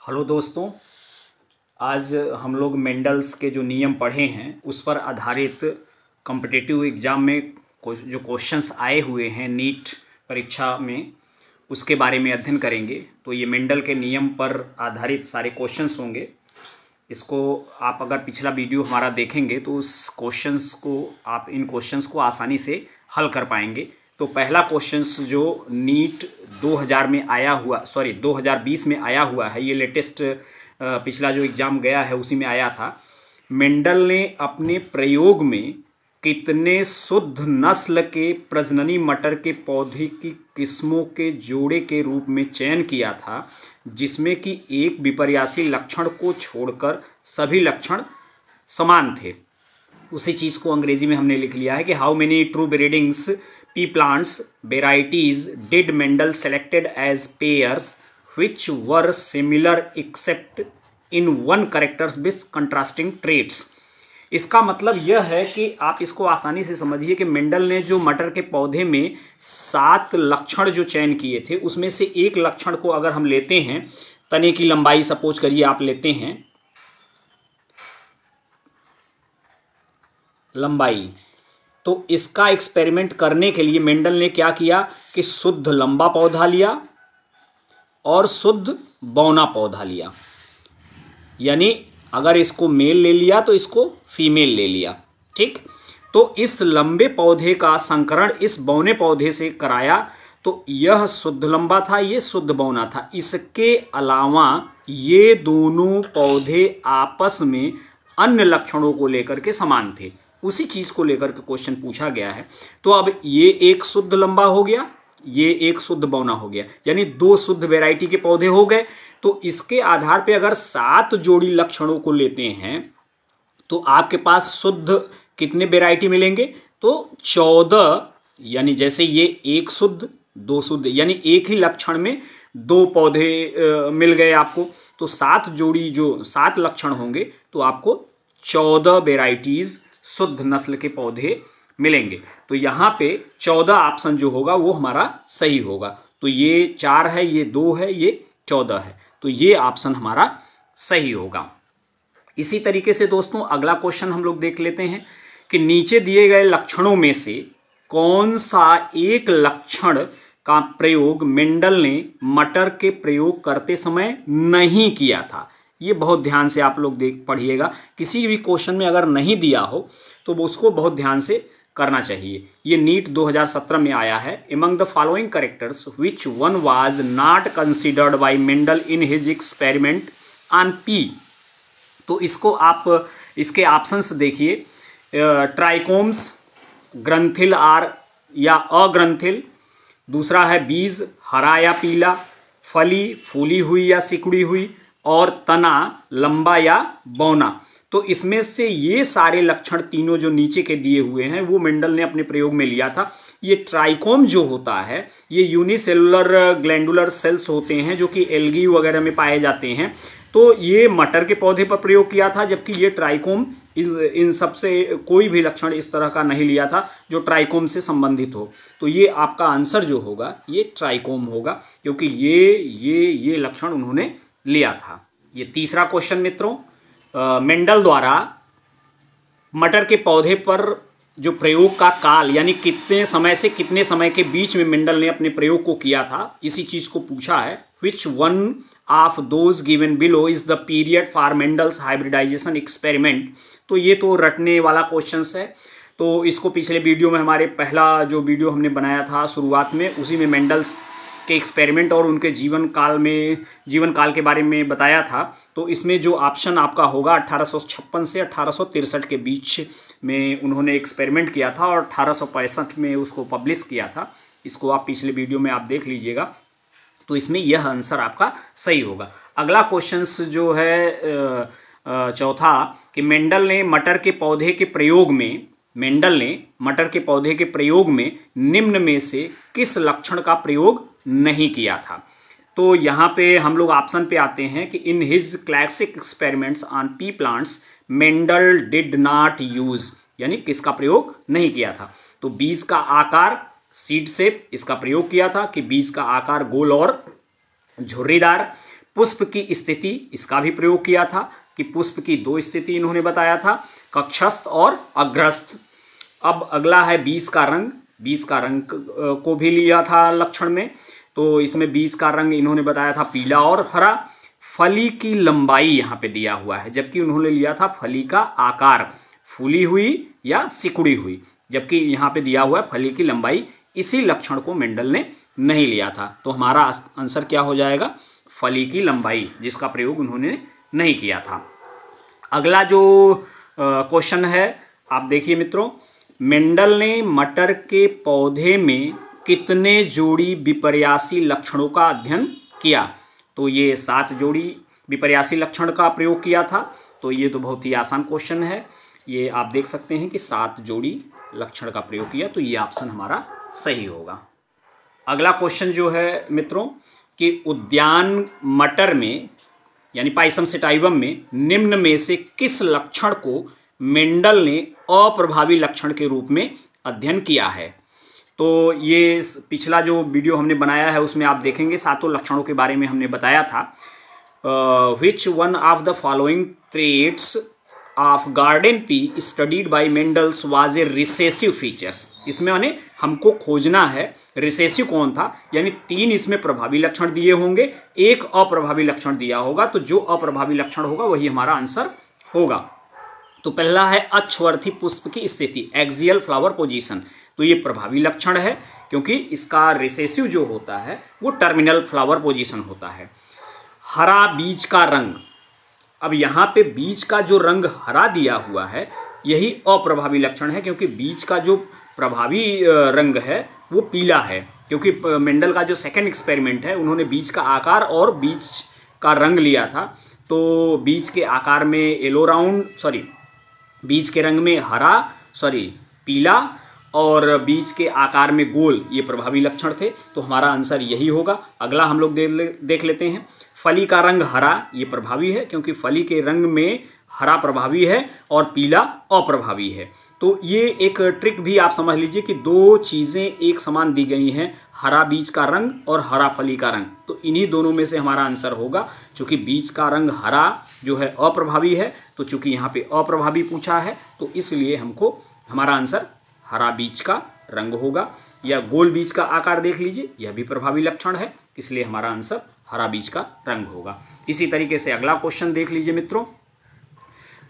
Hello दोस्तों, आज हम लोग मेंडल्स के जो नियम पढ़े हैं उस पर आधारित कॉम्पिटिटिव एग्ज़ाम में जो क्वेश्चंस आए हुए हैं नीट परीक्षा में उसके बारे में अध्ययन करेंगे। तो ये मेंडल के नियम पर आधारित सारे क्वेश्चंस होंगे। इसको आप अगर पिछला वीडियो हमारा देखेंगे तो इन क्वेश्चंस को आसानी से हल कर पाएंगे। तो पहला क्वेश्चंस जो नीट 2020 में आया हुआ है, ये लेटेस्ट पिछला जो एग्ज़ाम गया है उसी में आया था। मेंडल ने अपने प्रयोग में कितने शुद्ध नस्ल के प्रजननी मटर के पौधे की किस्मों के जोड़े के रूप में चयन किया था, जिसमें कि एक विपर्यासी लक्षण को छोड़कर सभी लक्षण समान थे। उसी चीज़ को अंग्रेजी में हमने लिख लिया है कि how many true breedings pea plants varieties did Mendel selected as pairs which were similar except in one characters with contrasting traits। इसका मतलब यह है कि आप इसको आसानी से समझिए कि मेंडल ने जो मटर के पौधे में 7 लक्षण जो चयन किए थे उसमें से एक लक्षण को अगर हम लेते हैं, तने की लंबाई सपोज करिए आप लेते हैं लंबाई, तो इसका एक्सपेरिमेंट करने के लिए मेंडल ने क्या किया कि शुद्ध लंबा पौधा लिया और शुद्ध बौना पौधा लिया। यानी अगर इसको मेल ले लिया तो इसको फीमेल ले लिया, ठीक। तो इस लंबे पौधे का संकरण इस बौने पौधे से कराया, तो यह शुद्ध लंबा था, ये शुद्ध बौना था। इसके अलावा ये दोनों पौधे आपस में अन्य लक्षणों को लेकर के समान थे। उसी चीज को लेकर के क्वेश्चन पूछा गया है। तो अब ये एक शुद्ध लंबा हो गया, ये एक शुद्ध बौना हो गया, यानी 2 शुद्ध वैरायटी के पौधे हो गए। तो इसके आधार पे अगर 7 जोड़ी लक्षणों को लेते हैं तो आपके पास शुद्ध कितने वैरायटी मिलेंगे? तो 14। यानी जैसे ये एक शुद्ध 2 शुद्ध, यानी एक ही लक्षण में 2 पौधे मिल गए आपको। तो 7 जोड़ी जो 7 लक्षण होंगे तो आपको 14 वेराइटीज शुद्ध नस्ल के पौधे मिलेंगे। तो यहाँ पे 14 ऑप्शन जो होगा वो हमारा सही होगा। तो ये 4 है, ये 2 है, ये 14 है, तो ये ऑप्शन हमारा सही होगा। इसी तरीके से दोस्तों अगला क्वेश्चन हम लोग देख लेते हैं कि नीचे दिए गए लक्षणों में से कौन सा एक लक्षण का प्रयोग मेंडल ने मटर के प्रयोग करते समय नहीं किया था। ये बहुत ध्यान से आप लोग पढ़िएगा। किसी भी क्वेश्चन में अगर नहीं दिया हो तो उसको बहुत ध्यान से करना चाहिए। ये नीट 2017 में आया है। Among the following characters which one was not considered bye Mendel in his experiment on P. तो इसको आप इसके ऑप्शंस देखिए। ट्राइकोम्स, ग्रंथिल आर या अग्रंथिल, दूसरा है बीज हरा या पीला, फली फूली हुई या सिकुड़ी हुई, और तना लंबा या बौना। तो इसमें से ये सारे लक्षण तीनों जो नीचे के दिए हुए हैं वो मेंडल ने अपने प्रयोग में लिया था। ये ट्राइकोम जो होता है ये यूनिसेलुलर ग्लैंडुलर सेल्स होते हैं जो कि एल्गी वगैरह में पाए जाते हैं। तो ये मटर के पौधे पर प्रयोग किया था, जबकि ये ट्राइकोम इन सब से कोई भी लक्षण इस तरह का नहीं लिया था जो ट्राइकोम से संबंधित हो। तो ये आपका आंसर जो होगा ये ट्राइकोम होगा, क्योंकि ये लक्षण उन्होंने लिया था। ये तीसरा क्वेश्चन मित्रों, मेंडल द्वारा मटर के पौधे पर जो प्रयोग का काल यानी कितने समय से कितने समय के बीच में मेंडल ने अपने प्रयोग को किया था, इसी चीज को पूछा है। Which one of those given below is the period for Mendel's hybridisation experiment. तो ये तो रटने वाला क्वेश्चन है। तो इसको पिछले वीडियो में हमारे पहला जो वीडियो हमने बनाया था शुरुआत में, उसी में मेंडल्स के एक्सपेरिमेंट और उनके जीवन काल के बारे में बताया था। तो इसमें जो ऑप्शन आपका होगा 1856 से 1863 के बीच में उन्होंने एक्सपेरिमेंट किया था और 1865 में उसको पब्लिश किया था। इसको आप पिछले वीडियो में आप देख लीजिएगा। तो इसमें यह आंसर आपका सही होगा। अगला क्वेश्चन जो है चौथा कि मेंडल ने मटर के पौधे के प्रयोग में निम्न में से किस लक्षण का प्रयोग नहीं किया था। तो यहाँ पे हम लोग ऑप्शन पे आते हैं कि in his classic experiments on P plants Mendel did not use, यानी किसका प्रयोग नहीं किया था। तो बीज का आकार सीड शेप, इसका प्रयोग किया था कि बीज का आकार गोल और झुर्रीदार। पुष्प की स्थिति, इसका भी प्रयोग किया था कि पुष्प की दो स्थिति इन्होंने बताया था, कक्षस्थ और अग्रस्थ। अब अगला है बीज का रंग। बीज का रंग को भी लिया था लक्षण में, तो इसमें बीज का रंग इन्होंने बताया था पीला और हरा। फली की लंबाई यहाँ पे दिया हुआ है, जबकि उन्होंने लिया था फली का आकार, फूली हुई या सिकुड़ी हुई, जबकि यहाँ पे दिया हुआ है फली की लंबाई। इसी लक्षण को मेंडल ने नहीं लिया था, तो हमारा आंसर क्या हो जाएगा, फली की लंबाई, जिसका प्रयोग उन्होंने नहीं किया था। अगला जो क्वेश्चन है आप देखिए मित्रों, मेंडल ने मटर के पौधे में कितने जोड़ी विपर्यासी लक्षणों का अध्ययन किया? तो ये 7 जोड़ी विपर्यासी लक्षण का प्रयोग किया था। तो ये तो बहुत ही आसान क्वेश्चन है, ये आप देख सकते हैं कि 7 जोड़ी लक्षण का प्रयोग किया, तो ये ऑप्शन हमारा सही होगा। अगला क्वेश्चन जो है मित्रों कि उद्यान मटर में यानी पाइसम सेटाइवम में निम्न में से किस लक्षण को मेंडल ने अप्रभावी लक्षण के रूप में अध्ययन किया है? तो ये पिछला जो वीडियो हमने बनाया है उसमें आप देखेंगे 7 लक्षणों के बारे में हमने बताया था। विच one of the following traits of garden pea studied by Mendel's was a recessive features. इसमें माने हमको खोजना है रिसेसिव कौन था, यानी 3 इसमें प्रभावी लक्षण दिए होंगे, 1 अप्रभावी लक्षण दिया होगा, तो जो अप्रभावी लक्षण होगा वही हमारा आंसर होगा। तो पहला है अक्षवर्ती पुष्प की स्थिति, एक्सियल फ्लावर पोजीशन। तो ये प्रभावी लक्षण है क्योंकि इसका रिसेसिव जो होता है वो टर्मिनल फ्लावर पोजीशन होता है। हरा बीज का रंग, अब यहाँ पे बीज का जो रंग हरा दिया हुआ है यही अप्रभावी लक्षण है, क्योंकि बीज का जो प्रभावी रंग है वो पीला है, क्योंकि मेंडल का जो सेकंड एक्सपेरिमेंट है उन्होंने बीज का आकार और बीज का रंग लिया था। तो बीज के आकार में येलो राउंड बीज के रंग में पीला और बीज के आकार में गोल, ये प्रभावी लक्षण थे, तो हमारा आंसर यही होगा। अगला हम लोग देख लेते हैं। फली का रंग हरा, ये प्रभावी है क्योंकि फली के रंग में हरा प्रभावी है और पीला अप्रभावी है। तो ये एक ट्रिक भी आप समझ लीजिए कि 2 चीज़ें एक समान दी गई हैं, हरा बीज का रंग और हरा फली का रंग, तो इन्हीं दोनों में से हमारा आंसर होगा। चूंकि बीज का रंग हरा जो है अप्रभावी है, तो चूंकि यहाँ पे अप्रभावी पूछा है तो इसलिए हमको हमारा आंसर हरा बीज का रंग होगा। या गोल बीज का आकार देख लीजिए, यह भी प्रभावी लक्षण है, इसलिए हमारा आंसर हरा बीज का रंग होगा। इसी तरीके से अगला क्वेश्चन देख लीजिए मित्रों,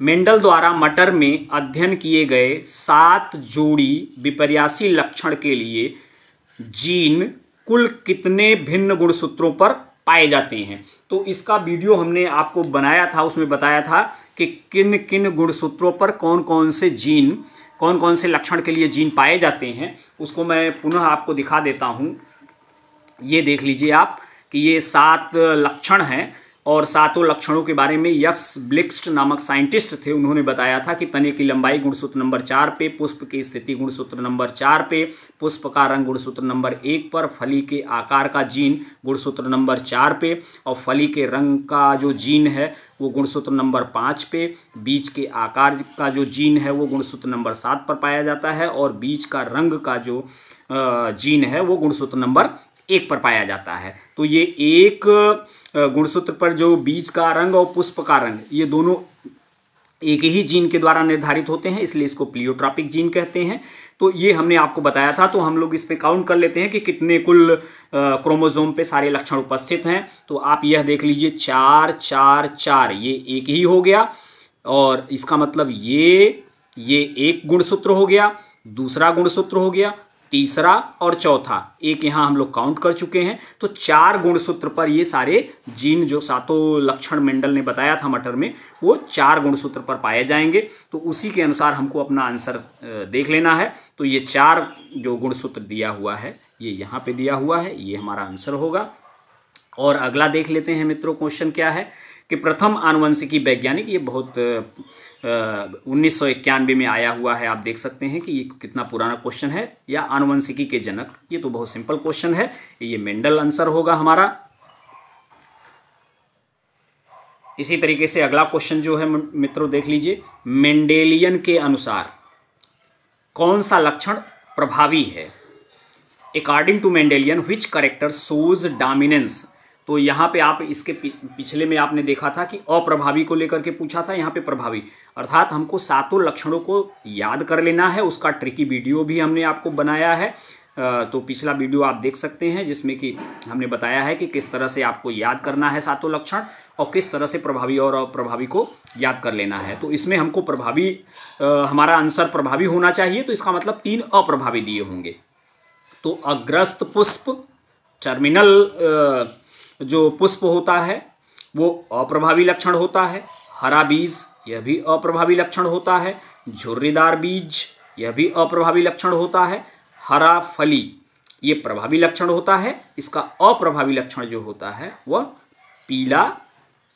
मेंडल द्वारा मटर में अध्ययन किए गए 7 जोड़ी विपर्यासी लक्षण के लिए जीन कुल कितने भिन्न गुणसूत्रों पर पाए जाते हैं? तो इसका वीडियो हमने आपको बनाया था, उसमें बताया था कि किन किन गुणसूत्रों पर कौन कौन से जीन, कौन कौन से लक्षण के लिए जीन पाए जाते हैं। उसको मैं पुनः आपको दिखा देता हूं। ये देख लीजिए आप कि ये 7 लक्षण हैं और 7 लक्षणों के बारे में यक्स ब्लिक्स्ट नामक साइंटिस्ट थे, उन्होंने बताया था कि तने की लंबाई गुणसूत्र नंबर 4 पे, पुष्प की स्थिति गुणसूत्र नंबर 4 पे, पुष्प का रंग गुणसूत्र नंबर 1 पर, फली के आकार का जीन गुणसूत्र नंबर 4 पे और फली के रंग का जो जीन है वो गुणसूत्र नंबर 5 पे, बीज के आकार का जो जीन है वो गुणसूत्र नंबर 7 पर पाया जाता है और बीज का रंग का जो जीन है वो गुणसूत्र नंबर 1 पर पाया जाता है। तो ये एक गुणसूत्र पर जो बीज का रंग और पुष्प का रंग, ये दोनों एक ही जीन के द्वारा निर्धारित होते हैं, इसलिए इसको प्लियोट्रॉपिक जीन कहते हैं। तो ये हमने आपको बताया था। तो हम लोग इस पे काउंट कर लेते हैं कि कितने कुल क्रोमोसोम पे सारे लक्षण उपस्थित हैं। तो आप यह देख लीजिए 4 4 4, ये एक ही हो गया और इसका मतलब ये एक गुणसूत्र हो गया, दूसरा गुणसूत्र हो गया, तीसरा और चौथा एक यहाँ हम लोग काउंट कर चुके हैं। तो 4 गुणसूत्र पर ये सारे जीन जो 7 लक्षण मेंडल ने बताया था मटर में, वो 4 गुणसूत्र पर पाए जाएंगे। तो उसी के अनुसार हमको अपना आंसर देख लेना है। तो ये 4 जो गुणसूत्र दिया हुआ है ये यहाँ पे दिया हुआ है, ये हमारा आंसर होगा। और अगला देख लेते हैं मित्रों, क्वेश्चन क्या है कि प्रथम आनुवंशिकी वैज्ञानिक, ये बहुत 1991 में आया हुआ है। आप देख सकते हैं कि ये कितना पुराना क्वेश्चन है। या आनुवंशिकी के जनक, ये तो बहुत सिंपल क्वेश्चन है, ये मेंडल आंसर होगा हमारा। इसी तरीके से अगला क्वेश्चन जो है मित्रों देख लीजिए, मेंडेलियन के अनुसार कौन सा लक्षण प्रभावी है? According to Mendelian which character shows dominance तो यहाँ पे आप इसके पिछले में आपने देखा था कि अप्रभावी को लेकर के पूछा था, यहाँ पे प्रभावी, अर्थात हमको सातों लक्षणों को याद कर लेना है। उसका ट्रिकी वीडियो भी हमने आपको बनाया है, तो पिछला वीडियो आप देख सकते हैं जिसमें कि हमने बताया है कि किस तरह से आपको याद करना है सातों लक्षण और किस तरह से प्रभावी और अप्रभावी को याद कर लेना है। तो इसमें हमको प्रभावी, हमारा आंसर प्रभावी होना चाहिए, तो इसका मतलब 3 अप्रभावी दिए होंगे। तो अग्रस्त पुष्प, टर्मिनल जो पुष्प होता है वो अप्रभावी लक्षण होता है। हरा बीज, यह भी अप्रभावी लक्षण होता है। झुर्रीदार बीज, यह भी अप्रभावी लक्षण होता है। हरा फली, ये प्रभावी लक्षण होता है। इसका अप्रभावी लक्षण जो होता है वह पीला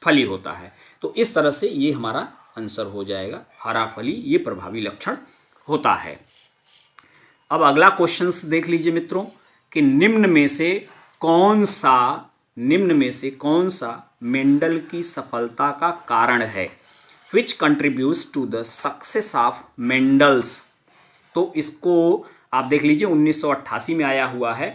फली होता है। तो इस तरह से ये हमारा आंसर हो जाएगा, हरा फली ये प्रभावी लक्षण होता है। अब अगला क्वेश्चन देख लीजिए मित्रों कि निम्न में से कौन सा मेंडल की सफलता का कारण है? Which contributes to the success of Mendel's. तो इसको आप देख लीजिए 1988 में आया हुआ है।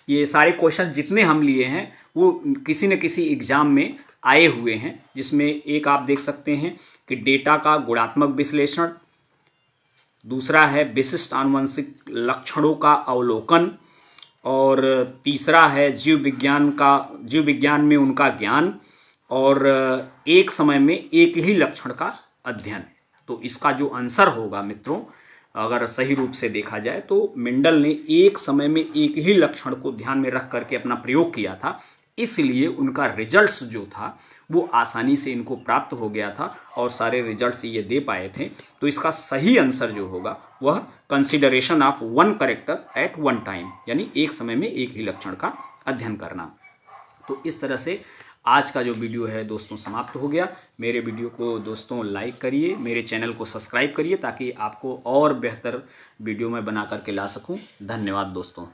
ये सारे क्वेश्चन जितने हम लिए हैं वो किसी न किसी एग्जाम में आए हुए हैं, जिसमें एक आप देख सकते हैं कि डेटा का गुणात्मक विश्लेषण, दूसरा है विशिष्ट आनुवंशिक लक्षणों का अवलोकन, और तीसरा है जीव विज्ञान में उनका ज्ञान, और एक समय में एक ही लक्षण का अध्ययन। तो इसका जो आंसर होगा मित्रों, अगर सही रूप से देखा जाए तो मेंडल ने एक समय में एक ही लक्षण को ध्यान में रख करके अपना प्रयोग किया था, इसलिए उनका रिजल्ट्स जो था वो आसानी से इनको प्राप्त हो गया था और सारे रिजल्ट्स ये दे पाए थे। तो इसका सही आंसर जो होगा वह consideration of one character eight one time, यानी एक समय में एक ही लक्षण का अध्ययन करना। तो इस तरह से आज का जो वीडियो है दोस्तों समाप्त हो गया। मेरे वीडियो को दोस्तों लाइक करिए, मेरे चैनल को सब्सक्राइब करिए ताकि आपको और बेहतर वीडियो मैं बना करके ला सकूं। धन्यवाद दोस्तों।